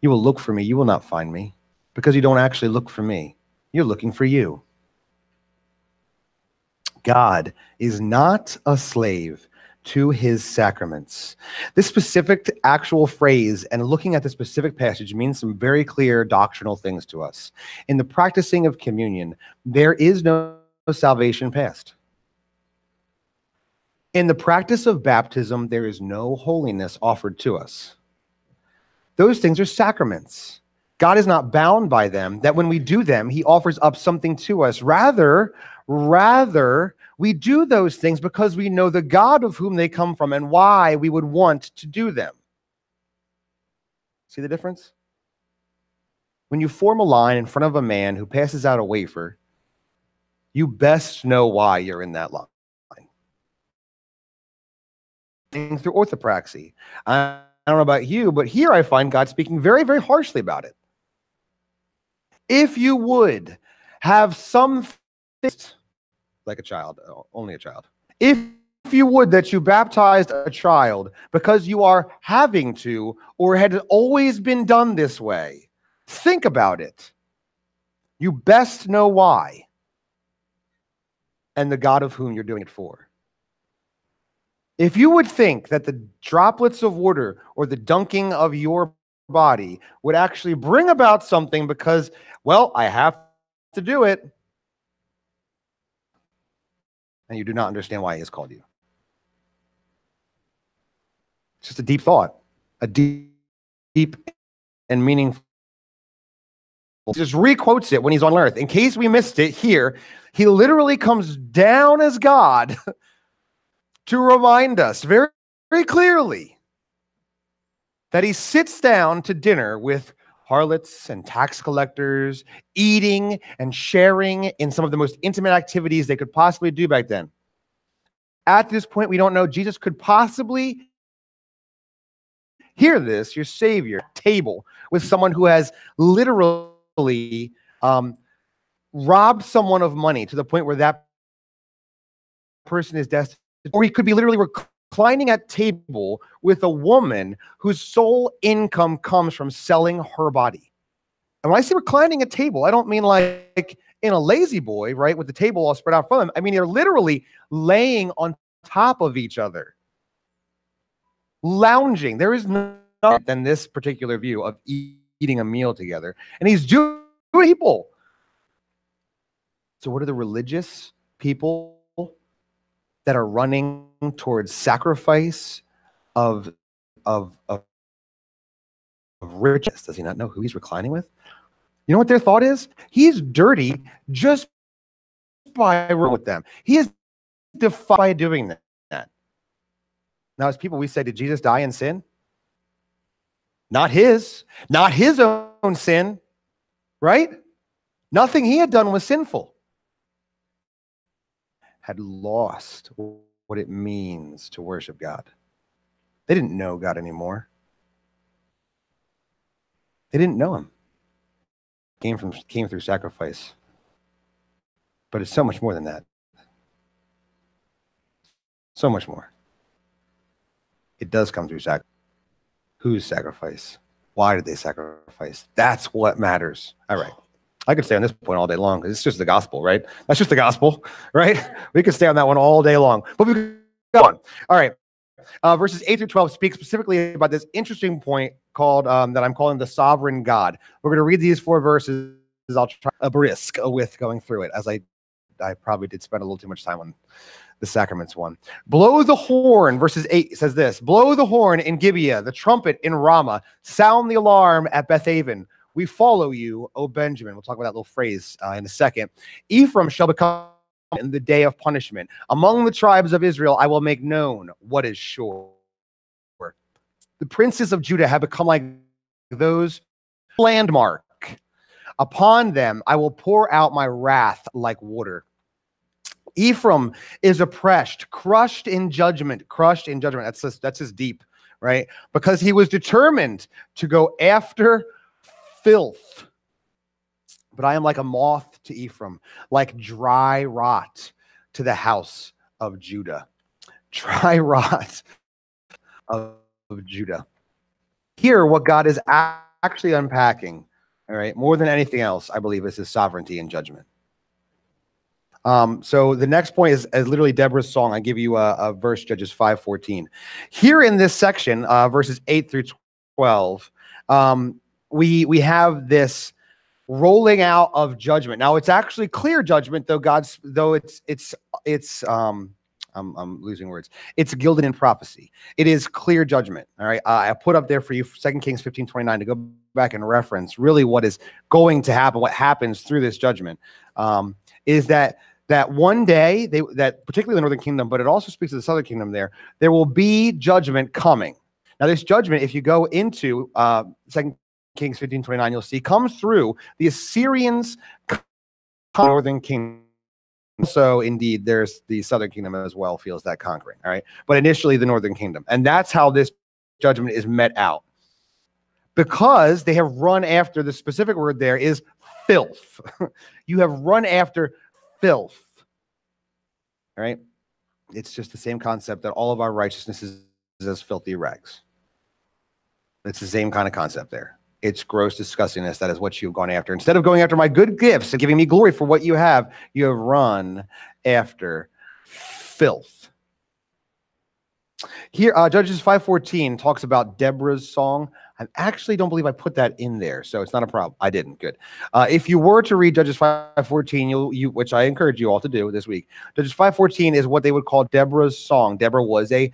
You will look for me. You will not find me because you don't actually look for me. You're looking for you. God is not a slave to his sacraments. This specific actual phrase and looking at the specific passage means some very clear doctrinal things to us. In the practicing of communion, there is no salvation past. In the practice of baptism, there is no holiness offered to us. Those things are sacraments. God is not bound by them, that when we do them, he offers up something to us. Rather, we do those things because we know the God of whom they come from and why we would want to do them. See the difference? When you form a line in front of a man who passes out a wafer, you best know why you're in that line. Through orthopraxy. I don't know about you, but here I find God speaking very, very harshly about it. If you would have some things, like a child, only a child, if you would that you baptized a child because you are having to or had always been done this way, think about it. You best know why and the God of whom you're doing it for. If you would think that the droplets of water or the dunking of your body would actually bring about something because, well, I have to do it, and you do not understand why he has called you. It's just a deep thought, a deep and meaningful. He just re-quotes it when he's on earth. In case we missed it here, he literally comes down as God to remind us very, very clearly that he sits down to dinner with harlots and tax collectors, eating and sharing in some of the most intimate activities they could possibly do back then. At this point, we don't know Jesus could possibly hear this, your Savior, table with someone who has literally robbed someone of money to the point where that person is destined. Or he could be literally reclining at table with a woman whose sole income comes from selling her body. And when I say reclining at table, I don't mean like in a lazy boy, right, with the table all spread out from them. I mean, they're literally laying on top of each other, lounging. There is nothing than this particular view of eating a meal together. And he's doing people. So what are the religious people that are running towards sacrifice of riches? Does he not know who he's reclining with? You know what their thought is? He's dirty just by with them. He is defied by doing that. Now, as people, we say, did Jesus die in sin? Not his own sin, right? Nothing he had done was sinful. Had lost what it means to worship God. They didn't know God anymore. They didn't know him. Came through sacrifice. But it's so much more than that. So much more. It does come through sacrifice. Whose sacrifice? Why did they sacrifice? That's what matters. All right. I could stay on this point all day long because it's just the gospel, right? That's just the gospel, right? We could stay on that one all day long. But we can go on. All right. Verses 8 through 12 speak specifically about this interesting point called that I'm calling the sovereign God. We're going to read these 4 verses. I'll try a brisk with going through it, as I probably did spend a little too much time on the sacraments one. Blow the horn, verses 8 says this: blow the horn in Gibeah, the trumpet in Ramah, sound the alarm at Bethaven. We follow you, O Benjamin. We'll talk about that little phrase in a second. Ephraim shall become in the day of punishment. Among the tribes of Israel, I will make known what is sure. The princes of Judah have become like those landmark. Upon them, I will pour out my wrath like water. Ephraim is oppressed, crushed in judgment. That's his deep, right? Because he was determined to go after filth. But I am like a moth to Ephraim, like dry rot to the house of Judah. Dry rot of Judah. Here, what God is actually unpacking, all right, more than anything else, I believe, is his sovereignty and judgment. So the next point is literally Deborah's song. I give you a verse, Judges 5:14. Here in this section, verses 8 through 12, we have this rolling out of judgment. Now it's actually clear judgment, though it's I'm losing words. It's gilded in prophecy. It is clear judgment. All right. I put up there for you 2 Kings 15:29 to go back and reference really what is going to happen, what happens through this judgment, is that one day, that particularly the northern kingdom, but it also speaks to the southern kingdom there will be judgment coming. Now, this judgment, if you go into 2 Kings 15:29, you'll see comes through the Assyrians, northern kingdom. So indeed, there's the southern kingdom as well feels that conquering. All right. But initially the northern kingdom. And that's how this judgment is met out. Because they have run after, the specific word there is filth. You have run after filth. All right. It's just the same concept that all of our righteousness is as filthy rags. It's the same kind of concept there. It's gross disgustingness. That is what you've gone after. Instead of going after my good gifts and giving me glory for what you have run after filth. Here, Judges 5:14 talks about Deborah's song. I actually don't believe I put that in there, so it's not a problem. I didn't. Good. If you were to read Judges 5:14, which I encourage you all to do this week, Judges 5:14 is what they would call Deborah's song. Deborah was a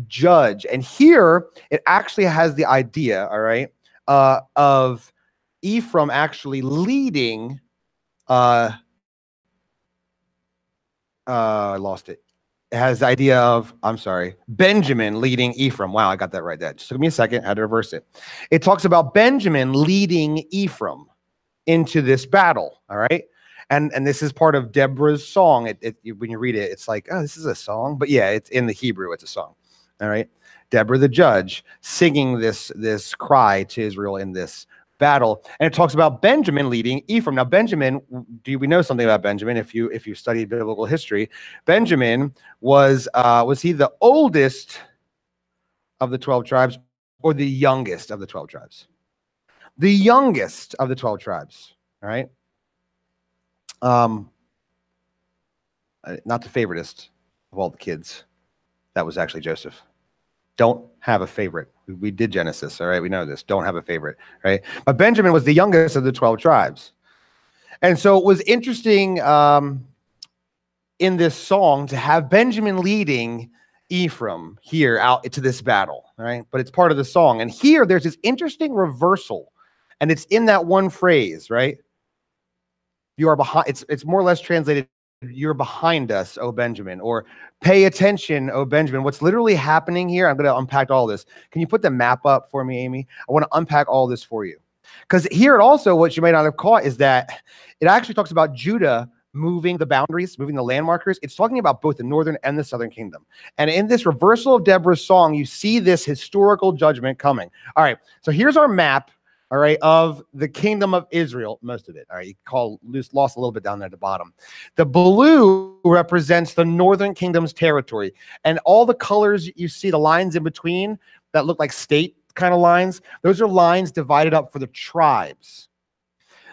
judge, and here it actually has the idea, all right, of Ephraim actually leading. I lost it. It has the idea of, Benjamin leading Ephraim. Wow, I got that right. That just took me a second. I had to reverse it. It talks about Benjamin leading Ephraim into this battle. All right. And this is part of Deborah's song. When you read it, it's like, oh, this is a song. But yeah, it's in the Hebrew. It's a song. All right. Deborah the judge singing this cry to Israel in this battle, and it talks about Benjamin leading Ephraim. Now, Benjamin, we know something about Benjamin? If you studied biblical history, Benjamin was he the oldest of the 12 tribes or the youngest of the 12 tribes? The youngest of the 12 tribes. All right. Not the favoritist of all the kids. That was actually Joseph. Don't have a favorite. We did Genesis, all right? We know this. Don't have a favorite, right? But Benjamin was the youngest of the 12 tribes. And so it was interesting in this song to have Benjamin leading Ephraim here out to this battle, all right? But it's part of the song. And here there's this interesting reversal, and it's in that one phrase, right? You are behind. It's more or less translated, you're behind us, O Benjamin, or pay attention, O Benjamin. What's literally happening here, I'm going to unpack all this. Can you put the map up for me, Amy? I want to unpack all this for you. Because here it also, what you may not have caught is that it actually talks about Judah moving the boundaries, moving the landmarkers. It's talking about both the northern and the southern kingdom. And in this reversal of Deborah's song, you see this historical judgment coming. All right, so here's our map, all right, of the kingdom of Israel, most of it. All right, you lost a little bit down there at the bottom. The blue represents the northern kingdom's territory. And all the colors you see, the lines in between that look like state kind of lines, those are lines divided up for the tribes.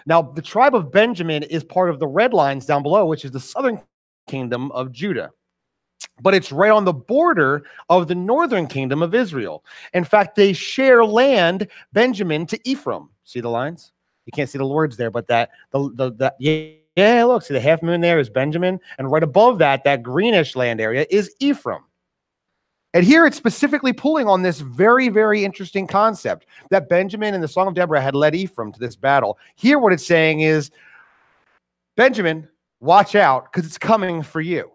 Now, the tribe of Benjamin is part of the red lines down below, which is the southern kingdom of Judah. But it's right on the border of the northern kingdom of Israel. In fact, they share land, Benjamin to Ephraim. See the lines? You can't see the words there, but yeah, look, see the half moon there is Benjamin, and right above that, that greenish land area is Ephraim. And here it's specifically pulling on this very, very interesting concept that Benjamin in the Song of Deborah had led Ephraim to this battle. Here what it's saying is, Benjamin, watch out, because it's coming for you.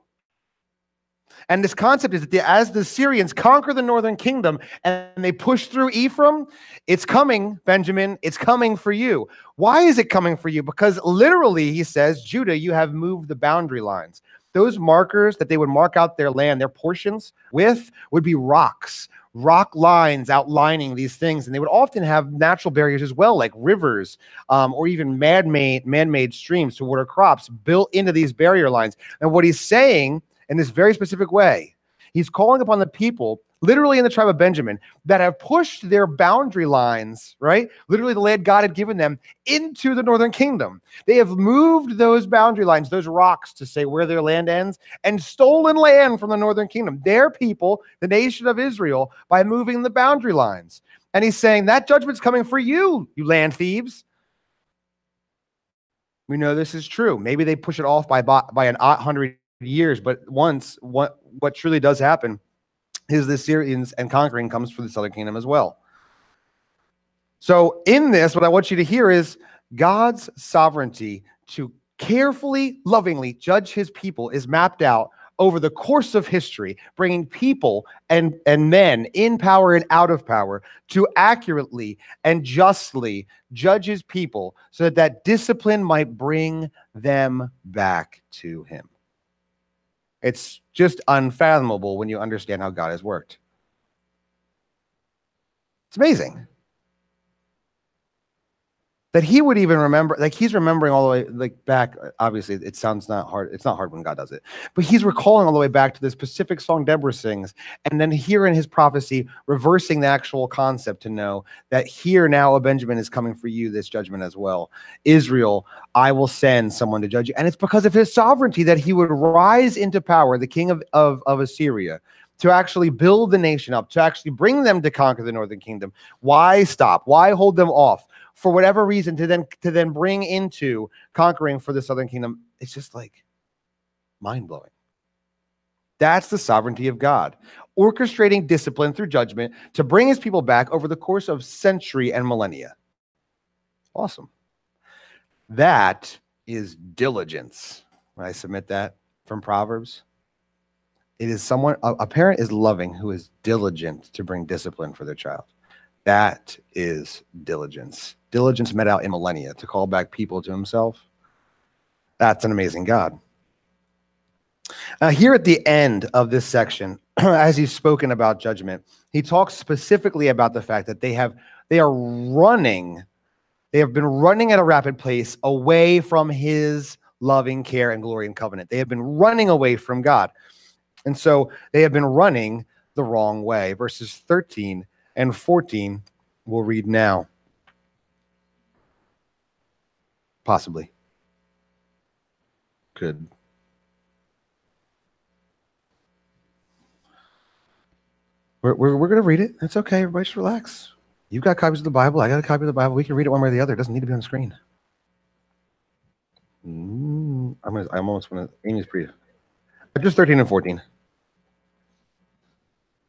And this concept is that as the Syrians conquer the northern kingdom and they push through Ephraim, it's coming, Benjamin, it's coming for you. Why is it coming for you? Because literally, he says, Judah, you have moved the boundary lines. Those markers that they would mark out their land, their portions with, would be rocks, rock lines outlining these things. And they would often have natural barriers as well, like rivers or even man-made streams to water crops built into these barrier lines. And what he's saying in this very specific way, he's calling upon the people, literally in the tribe of Benjamin, that have pushed their boundary lines, right? Literally the land God had given them into the northern kingdom. They have moved those boundary lines, those rocks to say where their land ends, and stolen land from the northern kingdom. Their people, the nation of Israel, by moving the boundary lines. And he's saying that judgment's coming for you, you land thieves. We know this is true. Maybe they push it off by an 800 years, but once what truly does happen is the Syrians and conquering comes for the southern kingdom as well. So in this, what I want you to hear is God's sovereignty to carefully, lovingly judge his people is mapped out over the course of history, bringing people and men in power and out of power to accurately and justly judge his people so that that discipline might bring them back to him. It's just unfathomable when you understand how God has worked. It's amazing that he would even remember, like he's remembering all the way like back. Obviously, it sounds not hard. It's not hard when God does it, but he's recalling all the way back to this specific song Deborah sings, and then here in his prophecy, reversing the actual concept to know that here now a Benjamin is coming for you, this judgment as well. Israel, I will send someone to judge you, and it's because of his sovereignty that he would rise into power, the king of Assyria, to actually build the nation up, to actually bring them to conquer the northern kingdom. Why stop? Why hold them off? For whatever reason, to then bring into conquering for the southern kingdom, it's just like mind-blowing. That's the sovereignty of God, orchestrating discipline through judgment to bring his people back over the course of century and millennia. Awesome. That is diligence. When I submit that from Proverbs, it is someone, a parent is loving who is diligent to bring discipline for their child. That is diligence. Diligence met out in millennia to call back people to himself. That's an amazing God. Here at the end of this section, as he's spoken about judgment, he talks specifically about the fact that they have been running at a rapid pace away from his loving care and glory and covenant. They have been running away from God. And so they have been running the wrong way. Verses 13 and 14 we'll read now. Possibly. Could. We're going to read it. It's okay. Everybody just relax. You've got copies of the Bible. I got a copy of the Bible. We can read it one way or the other. It doesn't need to be on the screen. I'm almost going to. Amy's pre. Just 13 and 14.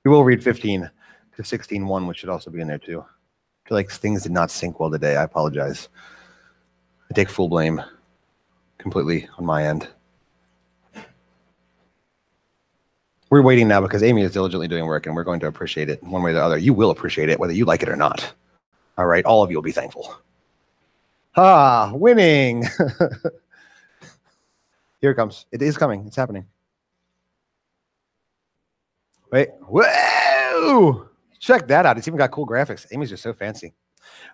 We will read 15 to 16:1, which should also be in there too. I feel like things did not sync well today. I apologize. I take full blame completely on my end. We're waiting now because Amy is diligently doing work and we're going to appreciate it one way or the other. You will appreciate it whether you like it or not. All right, all of you will be thankful. Winning. Here it comes. It is coming. It's happening. Wait. Whoa! Check that out. It's even got cool graphics. Amy's just so fancy.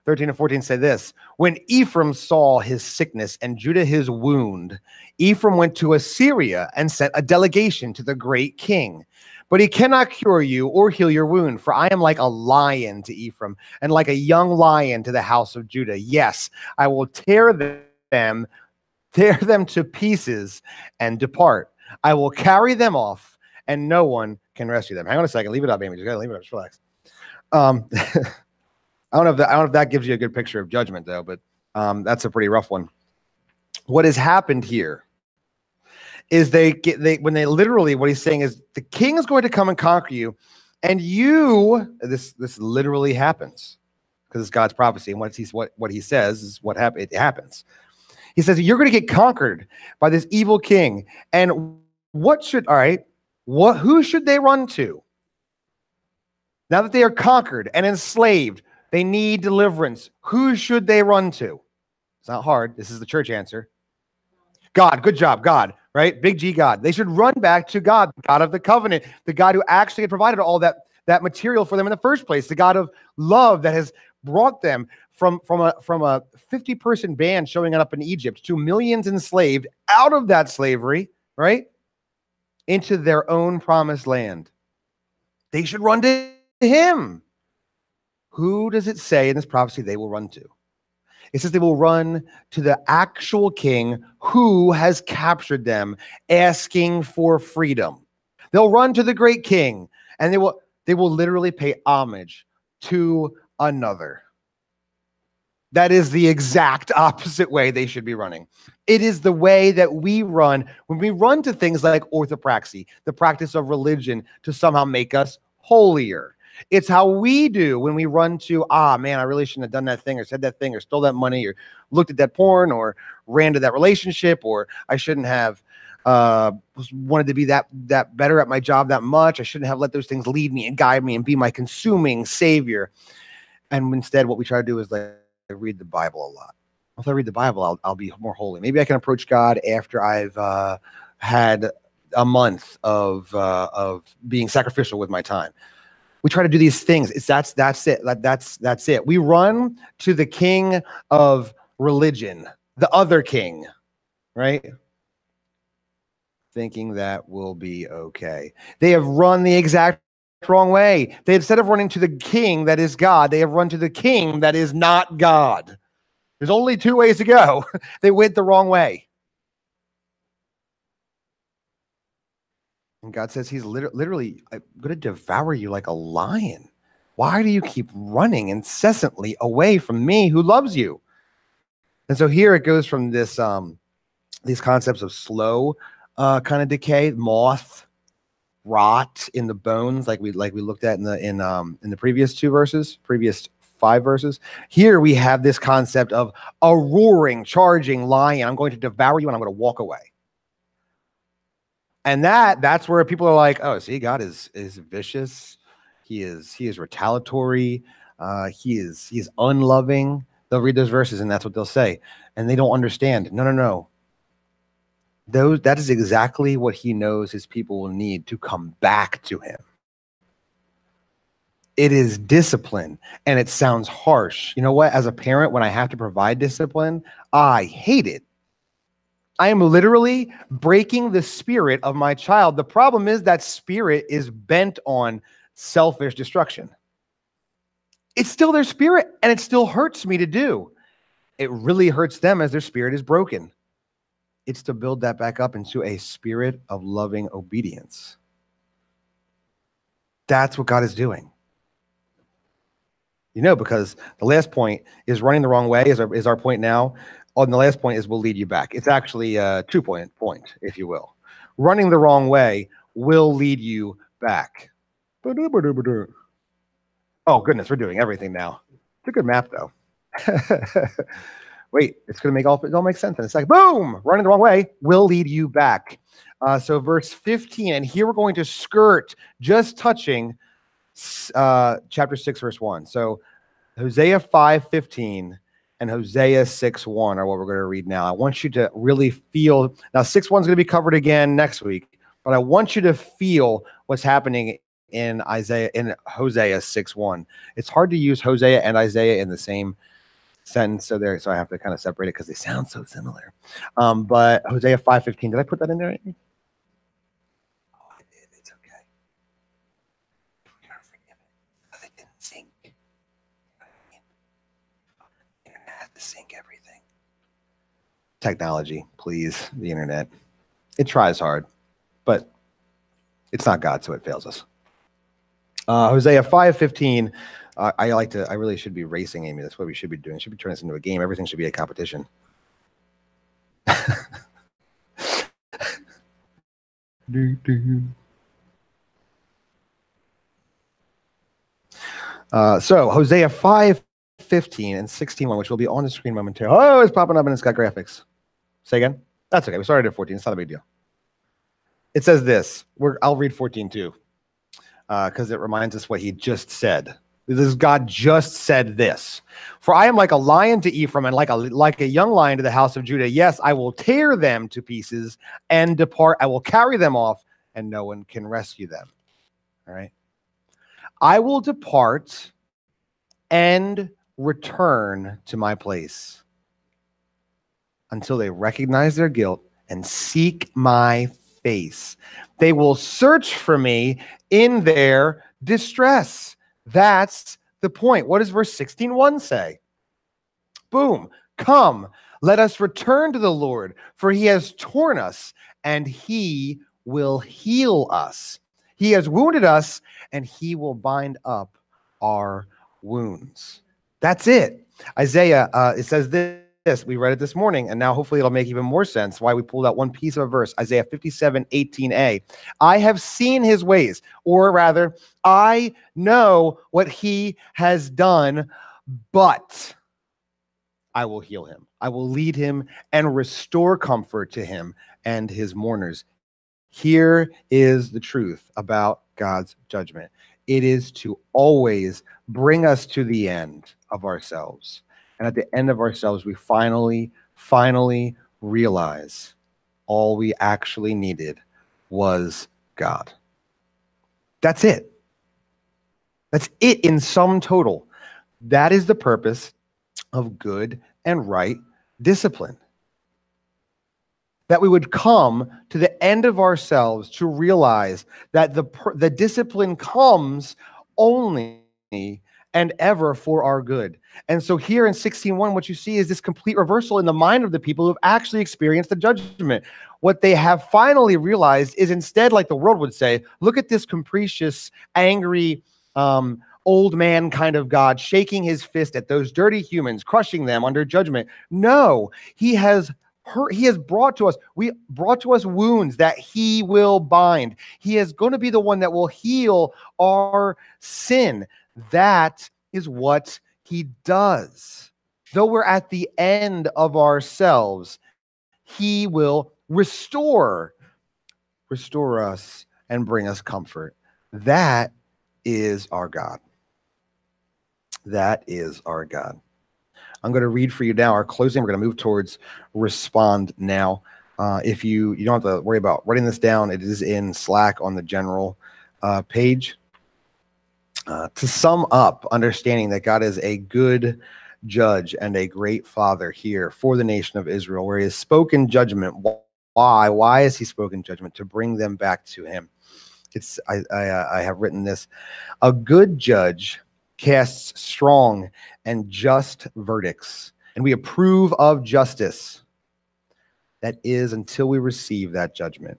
13 and 14 say this: when Ephraim saw his sickness and Judah his wound, Ephraim went to Assyria and sent a delegation to the great king. But he cannot cure you or heal your wound, for I am like a lion to Ephraim and like a young lion to the house of Judah. Yes, I will tear them to pieces and depart. I will carry them off and no one can rescue them. Hang on a second. Leave it up, Amy. Just gotta leave it up. Just relax. I don't know if that gives you a good picture of judgment, though, but that's a pretty rough one. What has happened here is when they literally, what he's saying is the king is going to come and conquer you, and this literally happens because it's God's prophecy, and what he says is what happens. It happens. He says you're going to get conquered by this evil king, and who should they run to? Now that they are conquered and enslaved, they need deliverance. Who should they run to? It's not hard. This is the church answer. God. Good job. God, right? Big G, God. They should run back to God, the God of the covenant, the God who actually had provided all that material for them in the first place, the God of love that has brought them from a 50-person band showing up in Egypt to millions enslaved out of that slavery, right? Into their own promised land. They should run to him. Who does it say in this prophecy they will run to? It says they will run to the actual king who has captured them, asking for freedom. They'll run to the great king, and they will literally pay homage to another. That is the exact opposite way they should be running. It is the way that we run when we run to things like orthopraxy, the practice of religion to somehow make us holier. It's how we do when we run to, man, I really shouldn't have done that thing or said that thing or stole that money or looked at that porn or ran to that relationship, or I shouldn't have wanted to be that better at my job that much. I shouldn't have let those things lead me and guide me and be my consuming savior. And instead, what we try to do is like read the Bible a lot. If I read the Bible, I'll be more holy. Maybe I can approach God after I've had a month of being sacrificial with my time. We try to do these things. That's it. That's it. We run to the king of religion, the other king, right? Thinking that will be okay. They have run the exact wrong way. They, instead of running to the king that is God, they have run to the king that is not God. There's only two ways to go. They went the wrong way. And God says he's literally going to devour you like a lion. Why do you keep running incessantly away from me who loves you? And so here it goes from this these concepts of slow kind of decay, moth, rot in the bones, like we looked at in the previous previous 5 verses. Here we have this concept of a roaring, charging lion. I'm going to devour you and I'm going to walk away. And that's where people are like, oh, see, God is vicious. He is retaliatory. He is unloving. They'll read those verses and that's what they'll say. And they don't understand. No. That is exactly what he knows his people will need to come back to him. It is discipline, and it sounds harsh. You know what? As a parent, when I have to provide discipline, I hate it. I am literally breaking the spirit of my child. The problem is that spirit is bent on selfish destruction. It's still their spirit, and it still hurts me to do. It really hurts them as their spirit is broken. It's to build that back up into a spirit of loving obedience. That's what God is doing. You know, because the last point is running the wrong way is our point now. On the last point is will lead you back. It's actually a 2-point point, if you will. Running the wrong way will lead you back. Oh, goodness, we're doing everything now. It's a good map, though. Wait, it's going to it all makes sense in a second. Boom! Running the wrong way will lead you back. So verse 15, and here we're going to skirt, just touching chapter 6, verse 1. So Hosea 5:15 and Hosea 6:1 are what we're going to read now. I want you to really feel, now 6:1 is going to be covered again next week, but I want you to feel what's happening in Hosea 6:1. It's hard to use Hosea and Isaiah in the same sentence, so I have to kind of separate it because they sound so similar. But Hosea 5:15, did I put that in there? Oh, I did. It's okay. We're gonna forgive it because it didn't sync. You know what I mean? The internet has to sync everything. Technology, please. The internet. It tries hard, but it's not God, so it fails us. Hosea 5:15. I really should be racing Amy. That's what we should be doing. Should be turning this into a game. Everything should be a competition. So Hosea 5:15 and 16:1, which will be on the screen momentarily. Oh, it's popping up and it's got graphics. Say again? That's okay. We started at 14. It's not a big deal. It says this. I'll read 14 too, because it reminds us what he just said. God just said this. For I am like a lion to Ephraim and like a young lion to the house of Judah. Yes, I will tear them to pieces and depart. I will carry them off and no one can rescue them. All right. I will depart and return to my place until they recognize their guilt and seek my face. They will search for me in their distress. That's the point. What does verse 16:1 say? Boom. Come, let us return to the Lord, for he has torn us and he will heal us. He has wounded us and he will bind up our wounds. That's it. Isaiah, it says this. We read it this morning, and now hopefully it'll make even more sense why we pulled out one piece of a verse. Isaiah 57:18a. I have seen his ways, or rather, I know what he has done, but I will heal him. I will lead him and restore comfort to him and his mourners. Here is the truth about God's judgment. It is to always bring us to the end of ourselves. And at the end of ourselves, we finally realize all we actually needed was God. That's it. That's it in sum total. That is the purpose of good and right discipline. That we would come to the end of ourselves to realize that the discipline comes only and ever for our good. And so here in 16:1, what you see is this complete reversal in the mind of the people who have actually experienced the judgment. What they have finally realized is instead, like the world would say, look at this capricious, angry, old man kind of God shaking his fist at those dirty humans, crushing them under judgment. No, he has brought to us wounds that he will bind. He is going to be the one that will heal our sin. That is what he does. Though we're at the end of ourselves, he will restore us and bring us comfort. That is our God. That is our God. I'm going to read for you now our closing. We're going to move towards respond now. If you don't have to worry about writing this down, it is in Slack on the general page. To sum up, understanding that God is a good judge and a great father here for the nation of Israel, where he has spoken judgment. Why? Why has he spoken judgment? To bring them back to him. I have written this. A good judge casts strong and just verdicts, and we approve of justice. That is until we receive that judgment.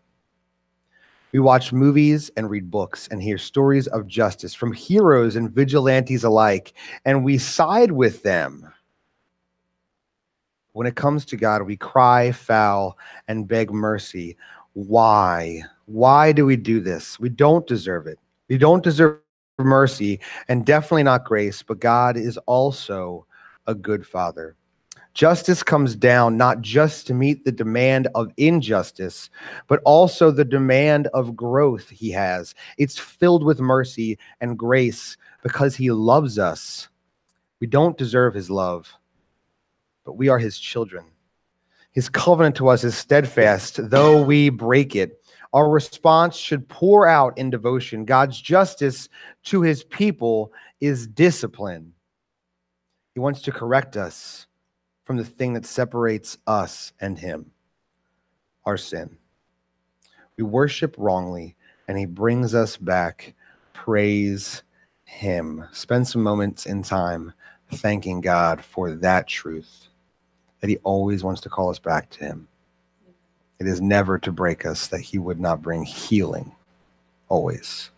We watch movies and read books and hear stories of justice from heroes and vigilantes alike, and we side with them. When it comes to God, we cry foul and beg mercy. Why? Why do we do this? We don't deserve it. We don't deserve mercy and definitely not grace, but God is also a good father. Justice comes down not just to meet the demand of injustice, but also the demand of growth he has. It's filled with mercy and grace because he loves us. We don't deserve his love, but we are his children. His covenant to us is steadfast, though we break it. Our response should pour out in devotion. God's justice to his people is discipline. He wants to correct us from the thing that separates us and him, our sin. We worship wrongly, and he brings us back. Praise him. Spend some moments in time thanking God for that truth, that he always wants to call us back to him. It is never to break us, that he would not bring healing, always.